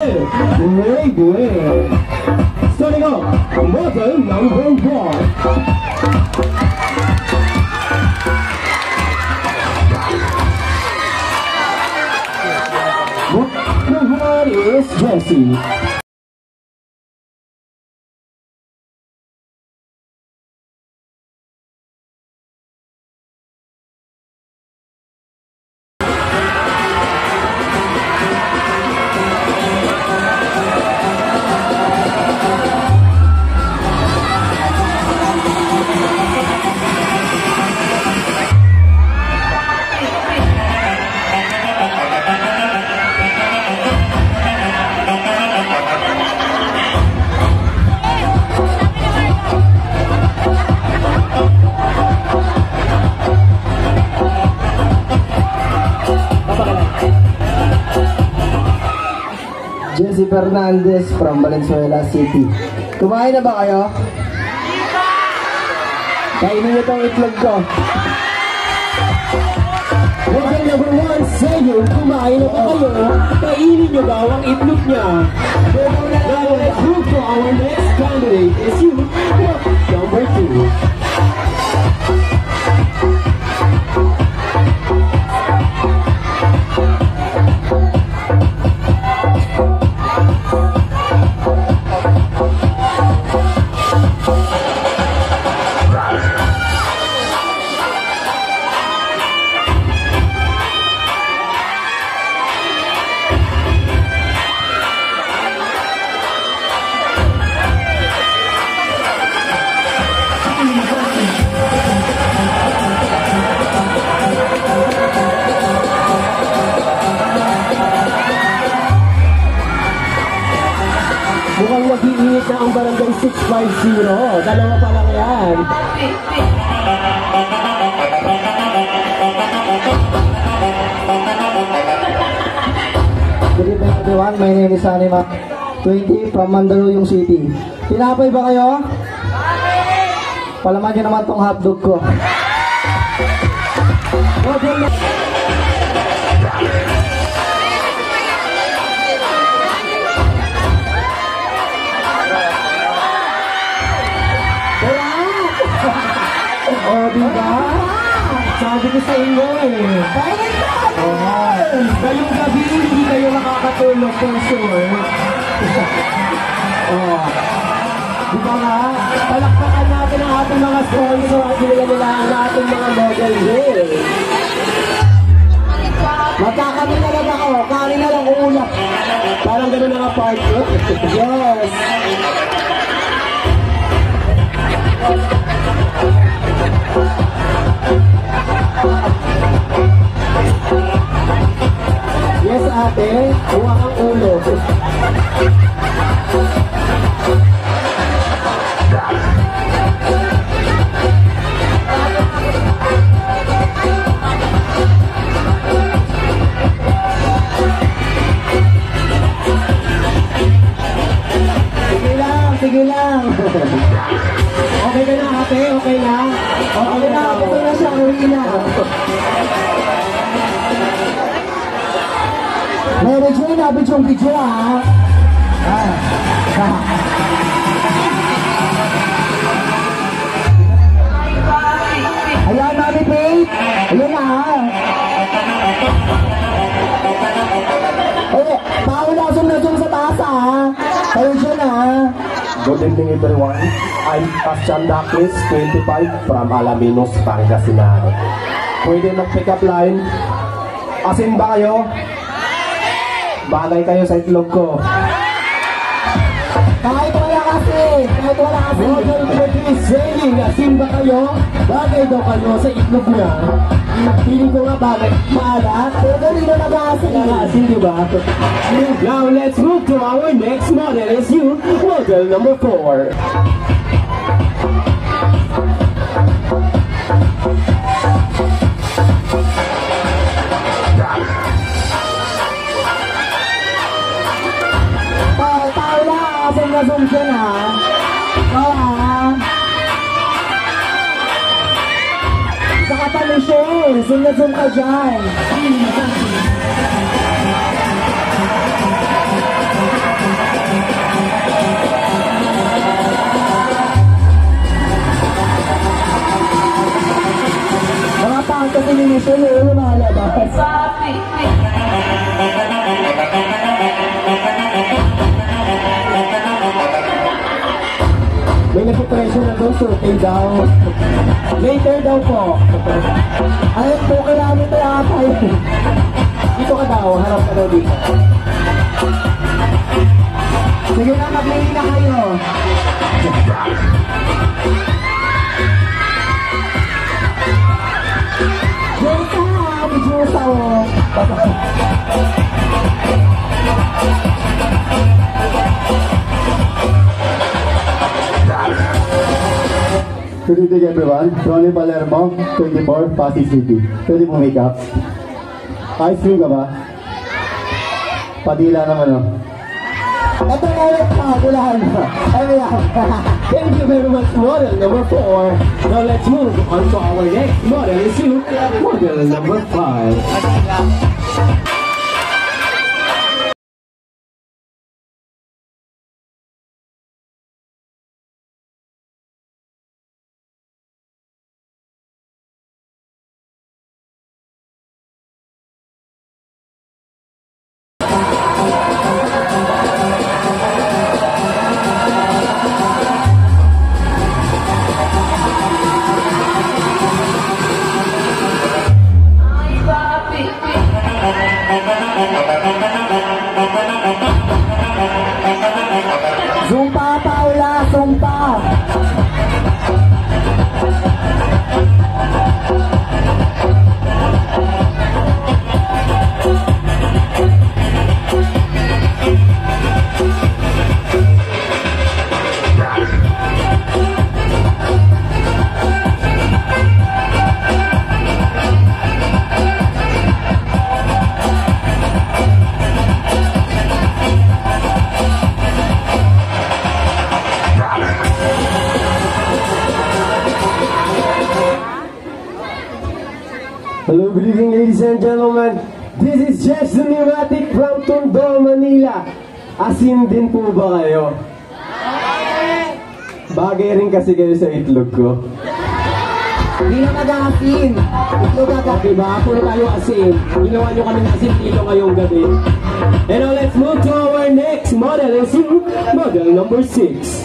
Great, great. Starting off, model number 1. Number 1 is Jessie. Jessie Fernandez from Valenzuela City. Kumain na ba kayo? Kainin niyo itong itlog ko. Model number 1 sa'yo, kumain na ba kayo? Kainin niyo daw ang itlog niya. Now let's move to our next candidate. Is you, number 2. Mukhang nag-iinit na ang barangay 650. Dalawa pa lang yan. Good evening everyone, my name is Anima 20 from Mandaluyong City. Tinapay ba kayo? Palaman nyo naman tong hotdog ko. Oh, diba? Sabi ko sa inyo eh. Ngayong gabi, hindi kayo nakakatulog for sure. Diba nga? Palakpakan natin ang ating mga sponsor at nila ang ating mga model day. Magkakanin na lang ako, kanin na lang uulap. Parang gano'n na nga part ko. Yes! Yes, ate. Huwag ang ulo. Sige lang. Okay ka na, ate? Okay na? Okay na, okay na siya, uwi na. Mary Jane, video ha. Ayan, Mami Faith. Ayan na ha. Bawal na zoom sa taas ha. Kayo dyan ha. Good evening everyone. I'm Pascan Dakis, 25 from Alaminos, Pangasinan. Pwede mag-pick up line. Asin ba kayo? Bagay kayo sa itlog ko. Kahit wala kasi. Model 30 saying, asin ba kayo? Bagay daw kayo sa itlog niya. Feeling ko nga bagay. Maalat. Pero hindi na nag-aasin. Asin, diba? Now, let's move to our next model. Is you, model number 4. Tao lang. Zoom dyan ha. Oo ha. Saka pa Michelle, zoom na zoom ka dyan. Depression na lumalabas. May nagpipresyo na doon, survey daw. Later daw po. Ay, 2 kilometer ata yun. Dito ka daw, harap ka daw dito. Sige na, mag-lady na kayo. Jusa, oh. Good evening everyone. Ronnie Palermo, 24, Pasig City. Pwede mo make up? Ice cream ka ba? Padila naman, oh. Ito na ulit na, bulahan na. Thank you very much, model number 4. Now let's move on to our next model. Is you, model number 5. Zumpa, Paula, zumpa. Hello, good evening ladies and gentlemen. This is Jeff the Pneumatic from Tondo, Manila. Asin din po ba kayo? Bagay rin kasi kayo sa itlog ko. Hindi na mag-asin. Itlog agad. Diba? Puro tayo asin. Ginawa nyo kami ng asin dito ngayong gabi. And now let's move to our next model. Is you, model number 6.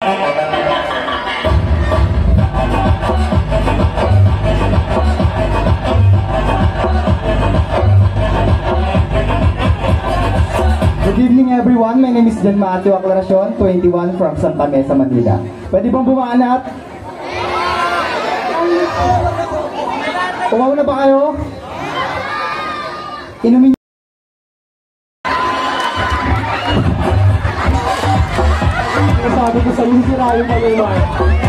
Good evening everyone, my name is John Matthew Aclaracion, 21 from Santa Mesa, Manila. Pwede bang bumanat? Umaw na ba kayo? Inumin niyo. Sabi ko sa inyo, sira yung pag